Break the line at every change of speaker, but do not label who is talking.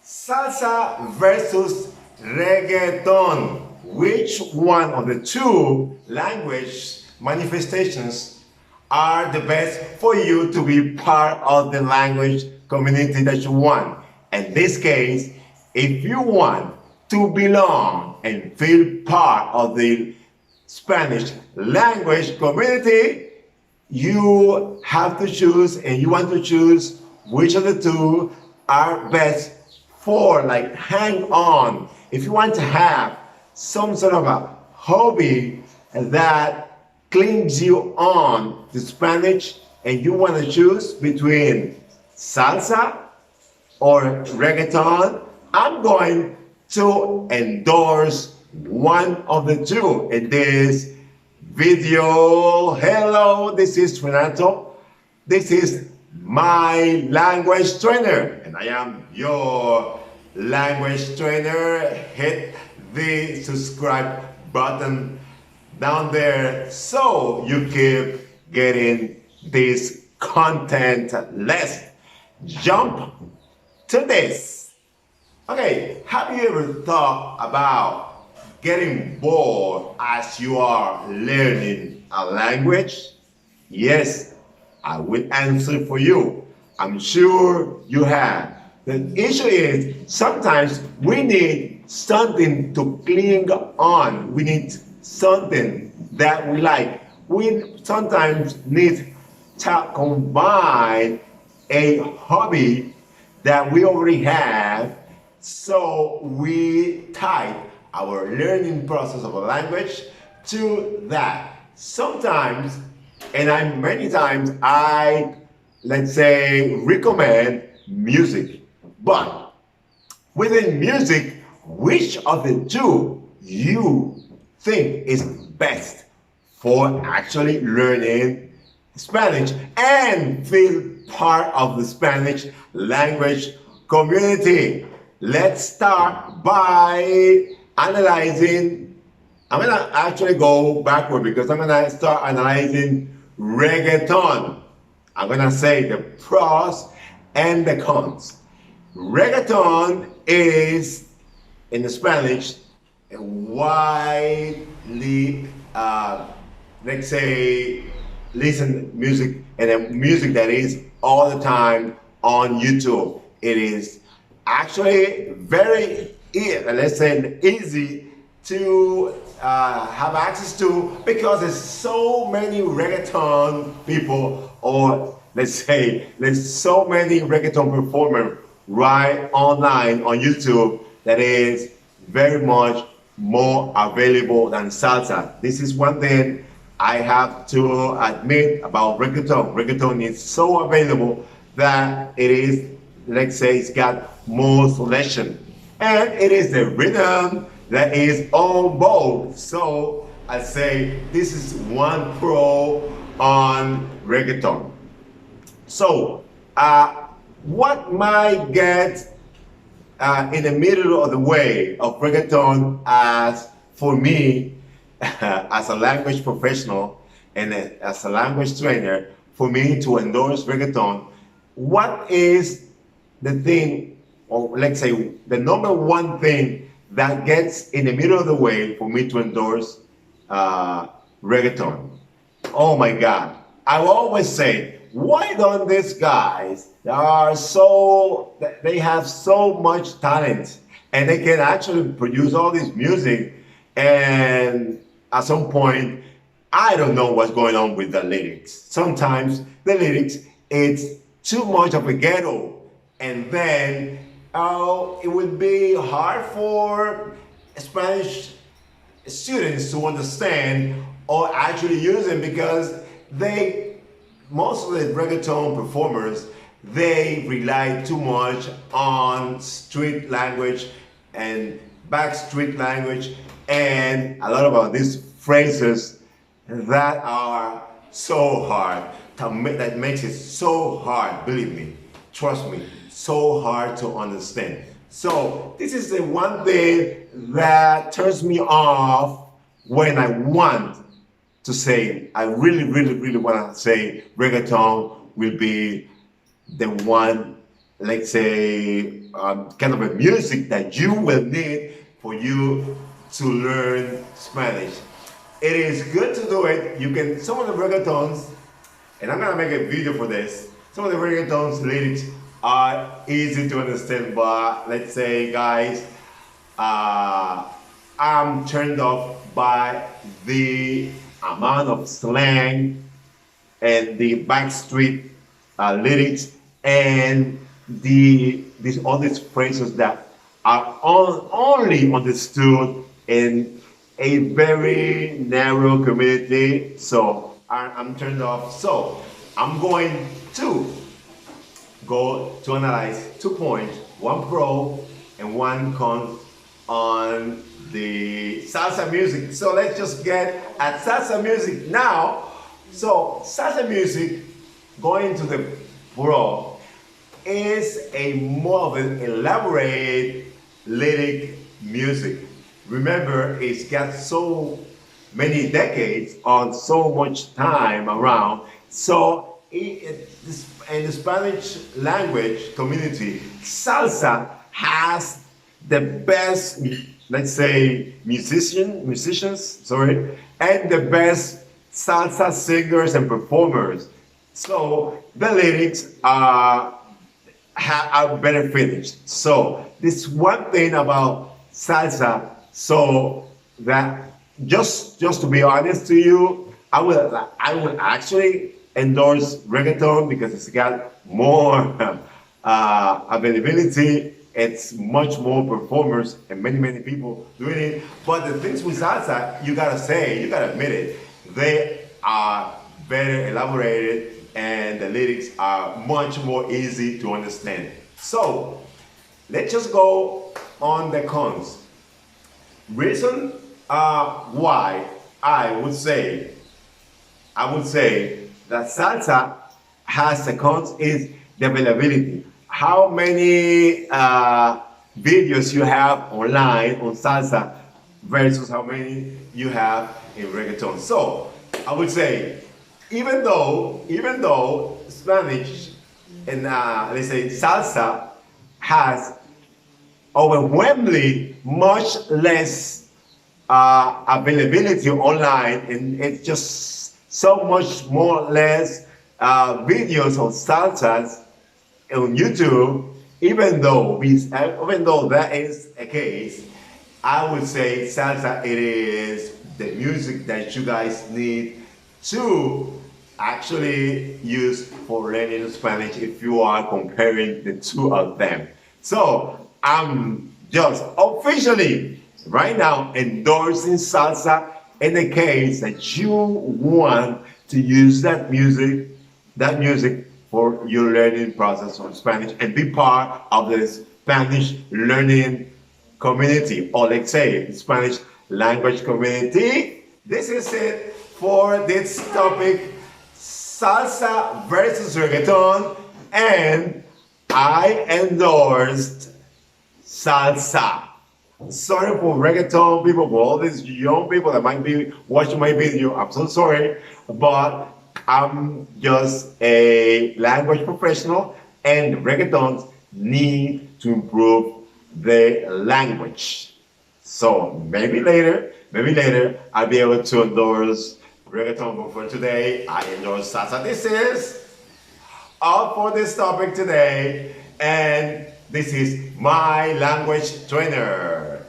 Salsa versus reggaeton. Which one of the two language manifestations are the best for you to be part of the language community that you want? In this case, if you want to belong and feel part of the Spanish language community, you have to choose and you want to choose which of the two are best for like hang on. If you want to have some sort of a hobby that clings you on to Spanish and you want to choose between salsa or reggaeton, I'm going to endorse one of the two in this video. Hello, this is Renato. This is my language trainer, and I am your language trainer. Hit the subscribe button down there so you keep getting this content. Let's jump to this. Okay, have you ever thought about getting bored as you are learning a language? Yes, I will answer for you. I'm sure you have. The issue is sometimes we need something to cling on. We need something that we like. We sometimes need to combine a hobby that we already have, so we tie our learning process of a language to that. Sometimes, and many times, let's say, recommend music. But within music, which of the two you think is best for actually learning Spanish and feel part of the Spanish language community? Let's start by analyzing. I'm gonna actually go backward because I'm gonna start analyzing reggaeton. I'm gonna say the pros and the cons. Reggaeton is, in the Spanish, a widely, let's say, listen music, and a music that is all the time on YouTube. It is actually very, let's say, easy to have access to because there's so many reggaeton people, or let's say there's so many reggaeton performers right online on YouTube that is very much more available than salsa. This is one thing I have to admit about reggaeton. Reggaeton is so available that it is, let's say, it's got more selection. And it is the rhythm that is on both. So I say this is one pro on reggaeton. So what might get in the middle of the way of reggaeton as for me as a language professional and as a language trainer, for me to endorse reggaeton, what is the thing, or let's say the number 1 thing that gets in the middle of the way for me to endorse reggaeton? Oh my God. I will always say, why don't these guys they have so much talent and they can actually produce all this music, and at some point, I don't know what's going on with the lyrics. Sometimes the lyrics, it's too much of a ghetto, and then it would be hard for Spanish students to understand or actually use them because most of the reggaeton performers, they rely too much on street language and backstreet language and a lot of these phrases that are so hard, that makes it so hard, believe me, trust me, so hard to understand. So this is the one thing that turns me off when I want to say, I really want to say reggaeton will be the one let's say, kind of a music that you will need for you to learn Spanish. It is good to do it. You can, some of the reggaetons, and I'm gonna make a video for this. Some of the reggaetons lyrics are easy to understand, but let's say, guys, uh, I'm turned off by the amount of slang and the backstreet lyrics and these all these phrases that are only understood in a very narrow community. So I'm turned off. So I'm going to go to analyze 2 points, one pro and one con on the salsa music. So let's just get at salsa music now. So salsa music, going to the pro, is a more of an elaborate lyric music. Remember, it's got so many decades on so much time around. So in the Spanish language community, salsa has the best, let's say, musicians, sorry, and the best salsa singers and performers. So the lyrics are better finished. So this one thing about salsa, so that just to be honest to you, I would actually endorse reggaeton because it's got more availability. It's much more performers and many people doing it. But the things with salsa, you gotta say, you gotta admit it, they are better elaborated and the lyrics are much more easy to understand. So let's just go on the cons. Reason why I would say that salsa has a cons is the availability. How many videos you have online on salsa versus how many you have in reggaeton. So I would say, even though Spanish and let's say salsa has overwhelmingly much less availability online, and it's just so much more less videos of salsas on YouTube. Even though that is a case, I would say salsa, it is the music that you guys need to actually use for learning Spanish if you are comparing the two of them. So I'm just officially right now endorsing salsa in the case that you want to use that music for your learning process of Spanish and be part of the Spanish learning community, or let's say Spanish language community. This is it for this topic, salsa versus reggaeton, and I endorsed salsa. Sorry for reggaeton people, for all these young people that might be watching my video. I'm so sorry, but I'm just a language professional, and reggaetons need to improve their language. So maybe later, I'll be able to endorse reggaeton. But for today, I endorse salsa. This is all for this topic today, and this is my language trainer.